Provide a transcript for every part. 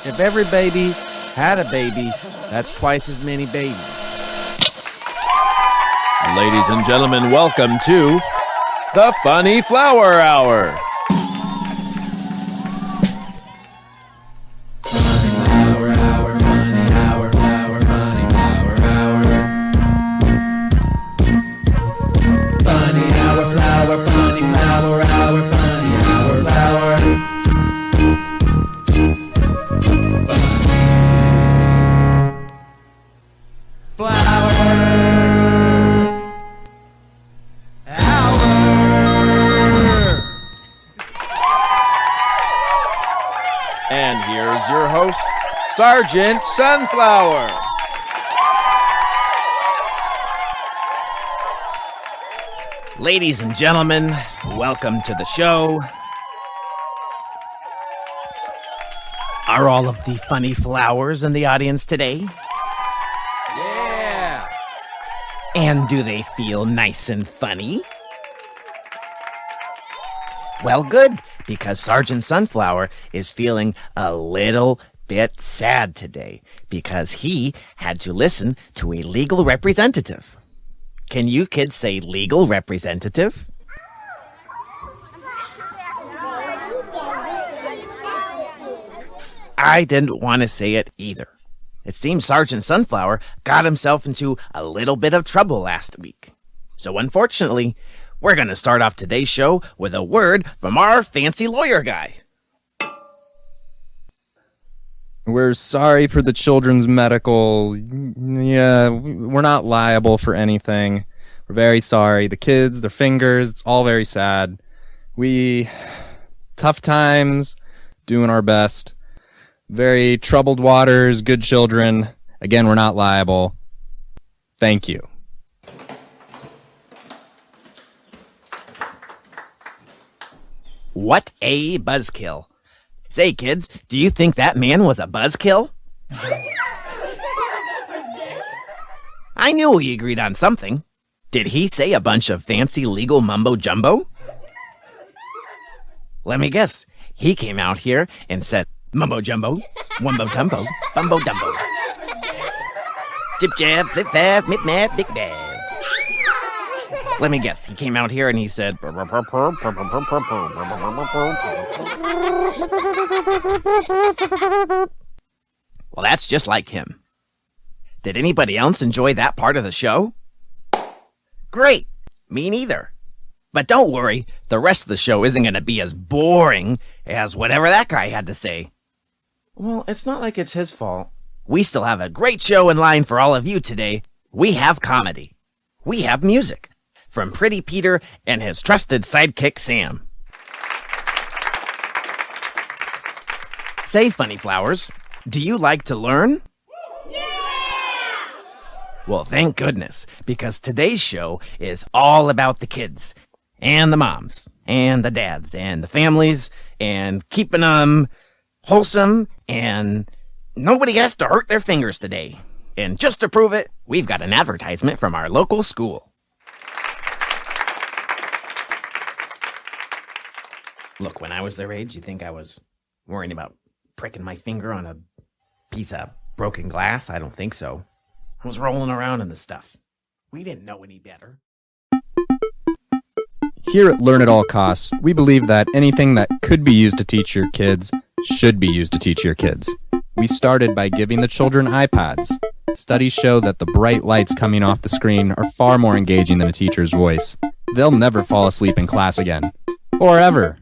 If every baby had a baby, that's twice as many babies. Ladies and gentlemen, welcome to the Funny Flower Hour. And here's your host, Sergeant Sunflower. Ladies and gentlemen, welcome to the show. Are all of the funny flowers in the audience today? Yeah! And do they feel nice and funny? Well, good, because Sergeant Sunflower is feeling a little bit sad today because he had to listen to a legal representative. Can you kids say legal representative? I didn't want to say it either. It seems Sergeant Sunflower got himself into a little bit of trouble last week. So unfortunately, we're going to start off today's show with a word from our fancy lawyer guy. We're sorry for the children's medical. Yeah, we're not liable for anything. We're very sorry. The kids, their fingers, it's all very sad. Tough times, doing our best. Very troubled waters, good children. Again, we're not liable. Thank you. What a buzzkill. Say, kids, do you think that man was a buzzkill? I knew we agreed on something. Did he say a bunch of fancy legal mumbo-jumbo? Let me guess. He came out here and said, mumbo-jumbo, wumbo-tumbo, bumbo-dumbo. Jib-jab, flip-fab, mip-map, dick-dab. Let me guess. He came out here and he said, well, that's just like him. Did anybody else enjoy that part of the show? Great. Me neither. But don't worry, the rest of the show isn't going to be as boring as whatever that guy had to say. Well, it's not like it's his fault. We still have a great show in line for all of you today. We have comedy. We have music. From Pretty Peter and his trusted sidekick, Sam. Say, Funny Flowers, do you like to learn? Yeah! Well, thank goodness, because today's show is all about the kids, and the moms, and the dads, and the families, and keeping them wholesome, and nobody has to hurt their fingers today. And just to prove it, we've got an advertisement from our local school. Look, when I was their age, you think I was worrying about pricking my finger on a piece of broken glass? I don't think so. I was rolling around in the stuff. We didn't know any better. Here at Learn at All Costs, we believe that anything that could be used to teach your kids should be used to teach your kids. We started by giving the children iPads. Studies show that the bright lights coming off the screen are far more engaging than a teacher's voice. They'll never fall asleep in class again. Or ever.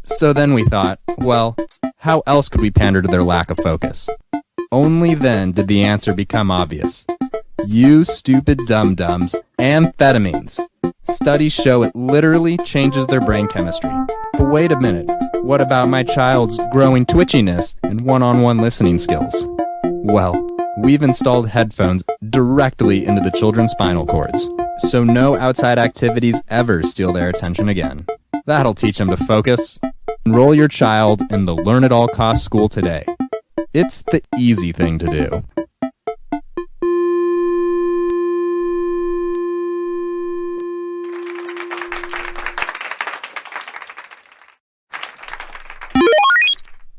So then we thought, well, how else could we pander to their lack of focus? Only then did the answer become obvious. You stupid dum-dums, amphetamines. Studies show it literally changes their brain chemistry. But wait a minute, what about my child's growing twitchiness and one-on-one listening skills? Well, we've installed headphones directly into the children's spinal cords, so no outside activities ever steal their attention again. That'll teach them to focus. Enroll your child in the Learn at All Costs school today. It's the easy thing to do.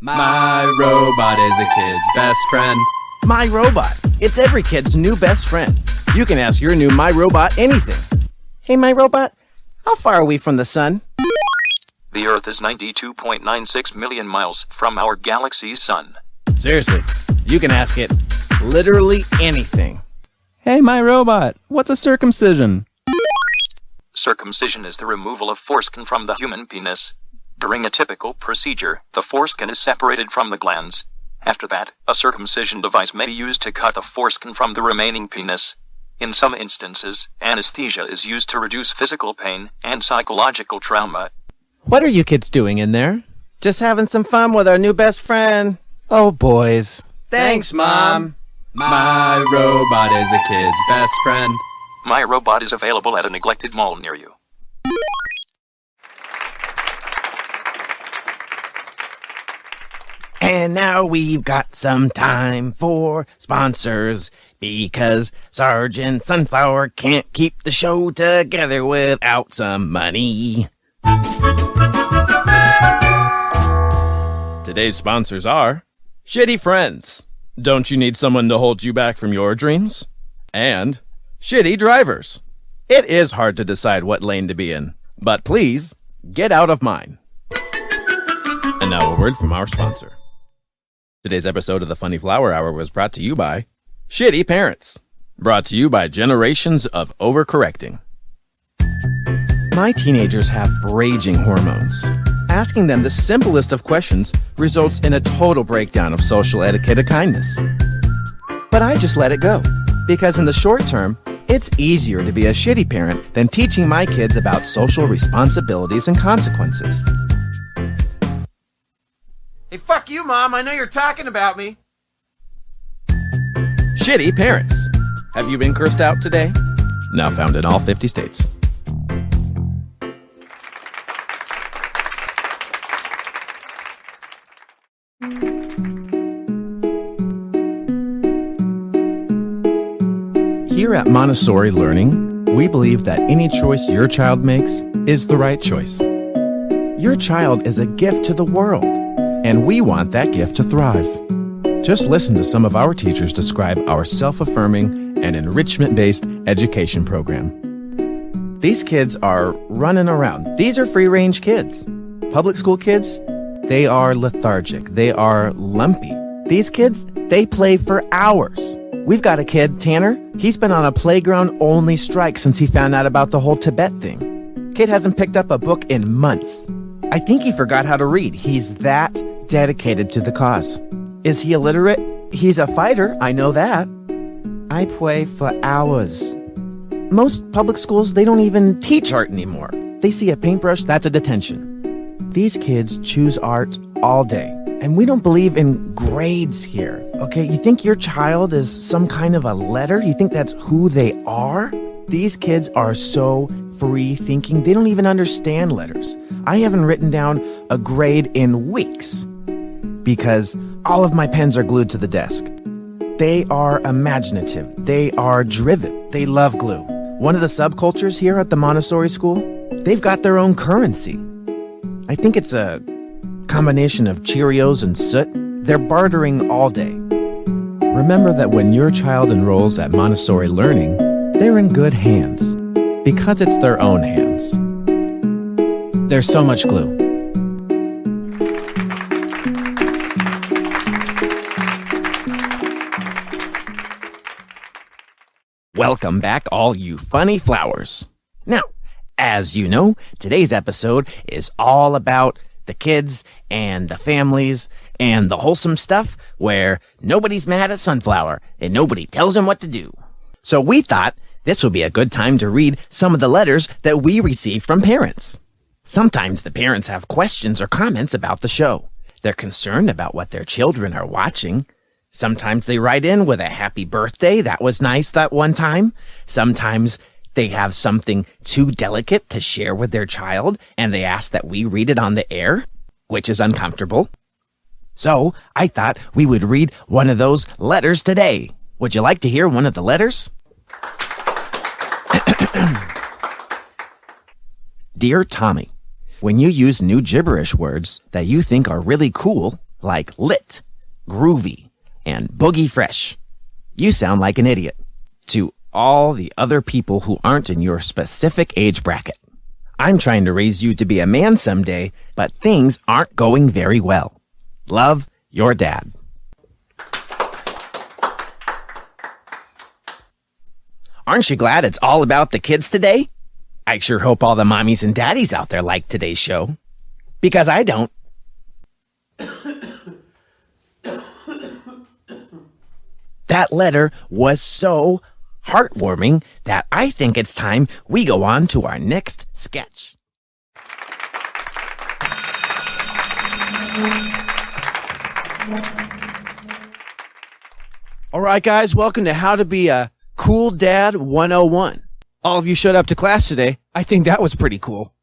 My robot is a kid's best friend. My Robot. It's every kid's new best friend. You can ask your new My Robot anything. Hey, My Robot, how far are we from the sun? The Earth is 92.96 million miles from our galaxy's sun. Seriously, you can ask it literally anything. Hey, my robot, what's a circumcision? Circumcision is the removal of foreskin from the human penis. During a typical procedure, the foreskin is separated from the glands. After that, a circumcision device may be used to cut the foreskin from the remaining penis. In some instances, anesthesia is used to reduce physical pain and psychological trauma. What are you kids doing in there? Just having some fun with our new best friend. Oh, boys. Thanks, Mom. My robot is a kid's best friend. My Robot is available at a neglected mall near you. And now we've got some time for sponsors, because Sergeant Sunflower can't keep the show together without some money. Today's sponsors are Shitty Friends. Don't you need someone to hold you back from your dreams? And Shitty Drivers. It is hard to decide what lane to be in, but please get out of mine. And now a word from our sponsor. Today's episode of the Funny Flower Hour was brought to you by Shitty Parents. Brought to you by generations of overcorrecting. My teenagers have raging hormones. Asking them the simplest of questions results in a total breakdown of social etiquette and kindness. But I just let it go, because in the short term, it's easier to be a shitty parent than teaching my kids about social responsibilities and consequences. Hey, fuck you, Mom. I know you're talking about me. Shitty Parents. Have you been cursed out today? Now found in all 50 states. Here at Montessori Learning, we believe that any choice your child makes is the right choice. Your child is a gift to the world, and we want that gift to thrive. Just listen to some of our teachers describe our self-affirming and enrichment-based education program. These kids are running around. These are free-range kids. Public school kids, they are lethargic. They are lumpy. These kids, they play for hours. We've got a kid, Tanner. He's been on a playground-only strike since he found out about the whole Tibet thing. Kid hasn't picked up a book in months. I think he forgot how to read. He's that dedicated to the cause. Is he illiterate? He's a fighter, I know that. I play for hours. Most public schools, they don't even teach art anymore. They see a paintbrush, that's a detention. These kids choose art all day. And we don't believe in grades here, okay? You think your child is some kind of a letter? You think that's who they are? These kids are so free thinking, they don't even understand letters. I haven't written down a grade in weeks because all of my pens are glued to the desk. They are imaginative. They are driven. They love glue. One of the subcultures here at the Montessori school, they've got their own currency. I think it's a combination of Cheerios and soot. They're bartering all day. Remember that when your child enrolls at Montessori Learning, they're in good hands because it's their own hands. There's so much glue. Welcome back, all you funny flowers. Now, as you know, today's episode is all about the kids and the families and the wholesome stuff where nobody's mad at Sunflower and nobody tells him what to do. So we thought this would be a good time to read some of the letters that we receive from parents. Sometimes the parents have questions or comments about the show. They're concerned about what their children are watching. Sometimes they write in with a happy birthday. That was nice that one time. Sometimes they have something too delicate to share with their child, and they ask that we read it on the air, which is uncomfortable. So I thought we would read one of those letters today. Would you like to hear one of the letters? Dear Tommy, when you use new gibberish words that you think are really cool, like lit, groovy, and boogie fresh. You sound like an idiot to all the other people who aren't in your specific age bracket. I'm trying to raise you to be a man someday, but things aren't going very well. Love, your dad. Aren't you glad it's all about the kids today? I sure hope all the mommies and daddies out there like today's show. Because I don't. That letter was so heartwarming that I think it's time we go on to our next sketch. All right, guys, welcome to How to Be a Cool Dad 101. All of you showed up to class today. I think that was pretty cool.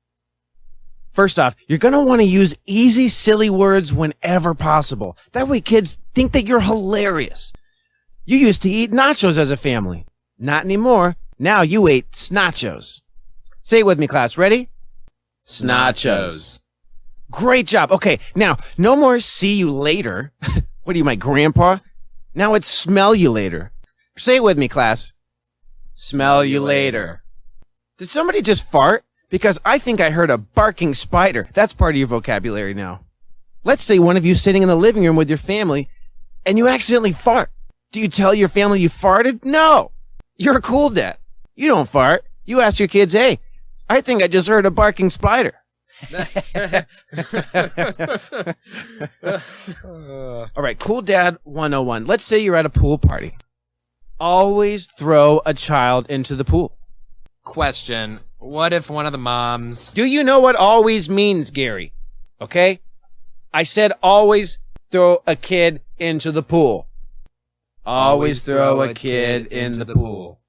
First off, you're going to want to use easy, silly words whenever possible. That way kids think that you're hilarious. You used to eat nachos as a family. Not anymore. Now you ate snachos. Say it with me, class. Ready? Snachos. Great job. Okay, now, no more see you later. What are you, my grandpa? Now it's smell you later. Say it with me, class. Smell you later. Did somebody just fart? Because I think I heard a barking spider. That's part of your vocabulary now. Let's say one of you sitting in the living room with your family and you accidentally fart. Do you tell your family you farted? No. You're a cool dad. You don't fart. You ask your kids, hey, I think I just heard a barking spider. All right, Cool Dad 101. Let's say you're at a pool party. Always throw a child into the pool. Question. What if one of the moms... Do you know what always means, Gary? Okay? I said always throw a kid into the pool. Always throw a kid in the pool.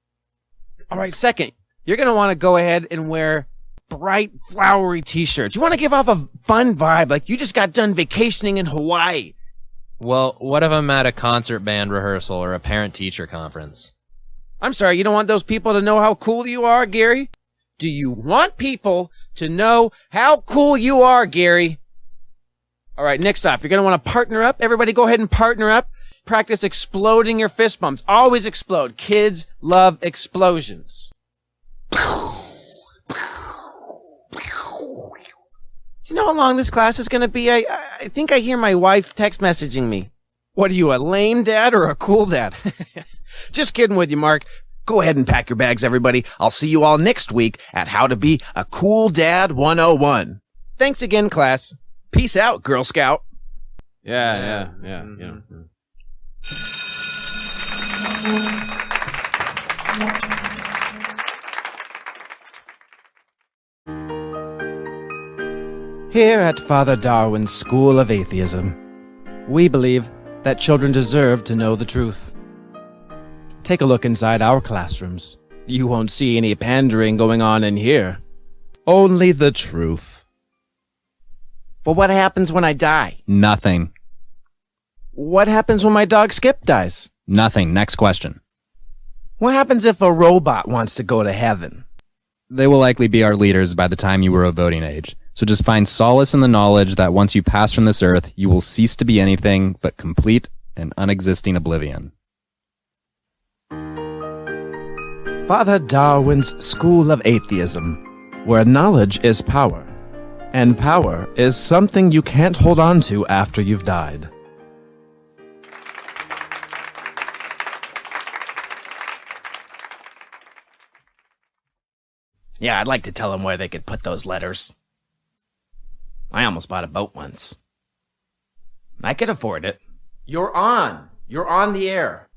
All right, second, you're going to want to go ahead and wear bright, flowery t-shirts. You want to give off a fun vibe, like you just got done vacationing in Hawaii. Well, what if I'm at a concert band rehearsal or a parent-teacher conference? I'm sorry, you don't want those people to know how cool you are, Gary? Do you want people to know how cool you are, Gary? All right, next off, you're going to want to partner up. Everybody go ahead and partner up. Practice exploding your fist bumps. Always explode. Kids love explosions. Do you know how long this class is going to be? I think I hear my wife text messaging me. What are you, a lame dad or a cool dad? Just kidding with you, Mark. Go ahead and pack your bags, everybody. I'll see you all next week at How to Be a Cool Dad 101. Thanks again, class. Peace out, Girl Scout. Yeah. Here at Father Darwin's School of Atheism, we believe that children deserve to know the truth. Take a look inside our classrooms. You won't see any pandering going on in here. Only the truth. But what happens when I die? Nothing. What happens when my dog Skip dies? Nothing. Next question. What happens if a robot wants to go to heaven? They will likely be our leaders by the time you were of voting age. So just find solace in the knowledge that once you pass from this earth, you will cease to be anything but complete and unexisting oblivion. Father Darwin's School of Atheism, where knowledge is power, and power is something you can't hold on to after you've died. Yeah, I'd like to tell them where they could put those letters. I almost bought a boat once. I could afford it. You're on the air.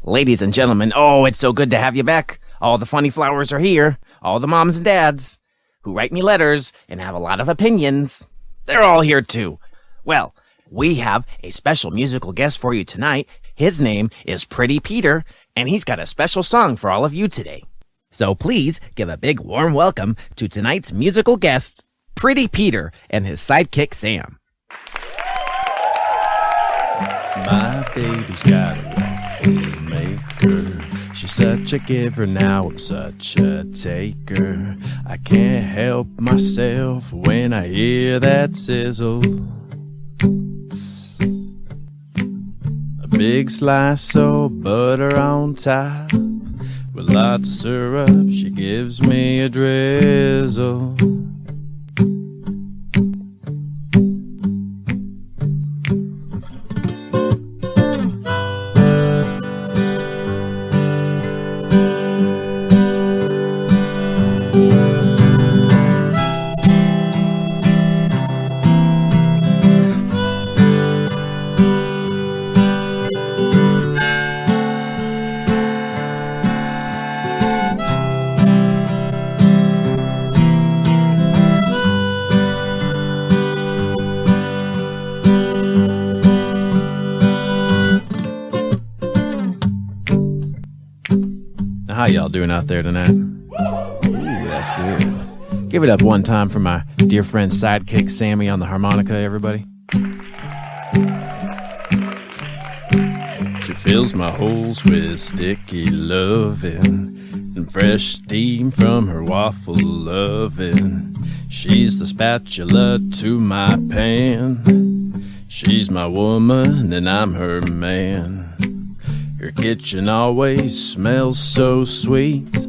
Ladies and gentlemen, oh, it's so good to have you back. All the funny flowers are here. All the moms and dads who write me letters and have a lot of opinions. They're all here too. Well, we have a special musical guest for you tonight. His name is Pretty Peter, and he's got a special song for all of you today. So please give a big warm welcome to tonight's musical guest, Pretty Peter, and his sidekick, Sam. My baby's got a waffle maker. She's such a giver, now I'm such a taker. I can't help myself when I hear that sizzle. Tss. big slice of butter on top. With lots of syrup, she gives me a drizzle. How y'all doing out there tonight? Ooh, that's good. Give it up one time for my dear friend sidekick Sammy on the harmonica, everybody. She fills my holes with sticky lovin' and fresh steam from her waffle lovin'. She's the spatula to my pan. She's my woman and I'm her man. Her kitchen always smells so sweet.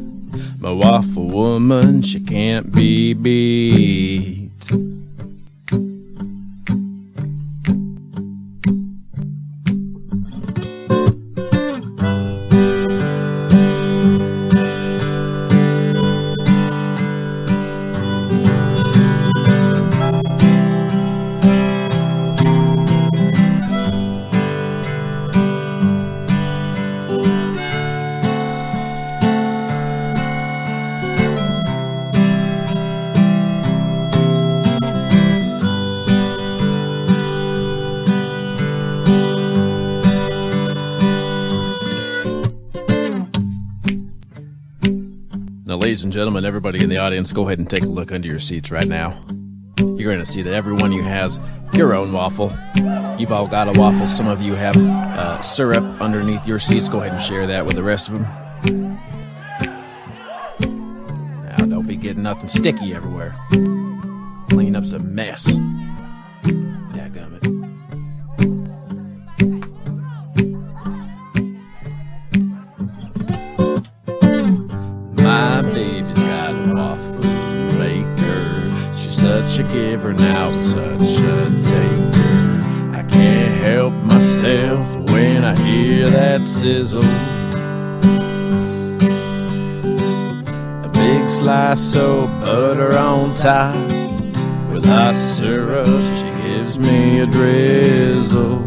My waffle woman, she can't be beat. Now, ladies and gentlemen, everybody in the audience, go ahead and take a look under your seats right now. You're going to see that every one of you has your own waffle. You've all got a waffle. Some of you have syrup underneath your seats. Go ahead and share that with the rest of them. Now, don't be getting nothing sticky everywhere. Clean up's a mess. Dadgummit. My baby's got a waffle maker. She's such a giver now, such a taker. I can't help myself when I hear that sizzle. A big slice of butter on top with lots of syrup. She gives me a drizzle.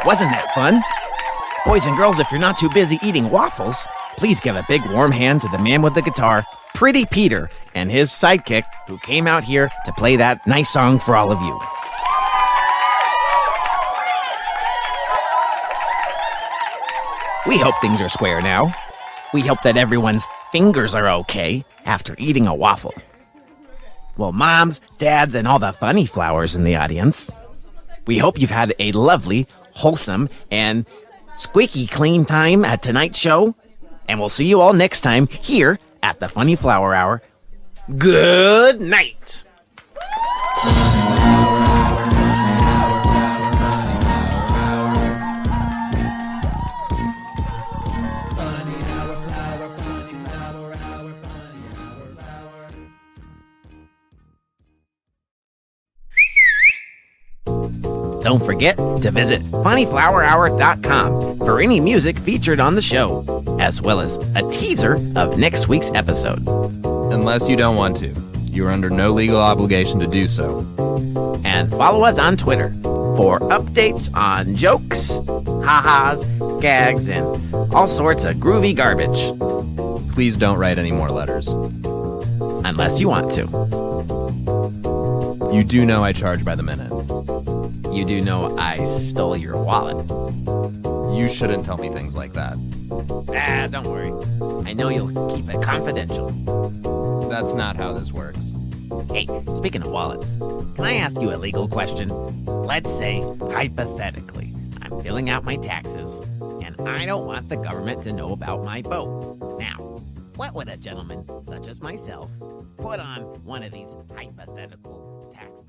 Wasn't that fun? Boys and girls, if you're not too busy eating waffles, please give a big warm hand to the man with the guitar, Pretty Peter, and his sidekick, who came out here to play that nice song for all of you. We hope things are square now. We hope that everyone's fingers are okay after eating a waffle. Well, moms, dads, and all the funny flowers in the audience, we hope you've had a lovely, wholesome, and squeaky clean time at tonight's show. And we'll see you all next time here at the Funny Flower Hour. Good night. Don't forget to visit funnyflowerhour.com for any music featured on the show, as well as a teaser of next week's episode. Unless you don't want to. You are under no legal obligation to do so. And follow us on Twitter for updates on jokes, ha-has, gags, and all sorts of groovy garbage. Please don't write any more letters. Unless you want to. You do know I charge by the minute. You do know I stole your wallet. You shouldn't tell me things like that. Don't worry. I know you'll keep it confidential. That's not how this works. Hey, speaking of wallets, can I ask you a legal question? Let's say, hypothetically, I'm filling out my taxes, and I don't want the government to know about my boat. Now, what would a gentleman such as myself put on one of these hypothetical taxes?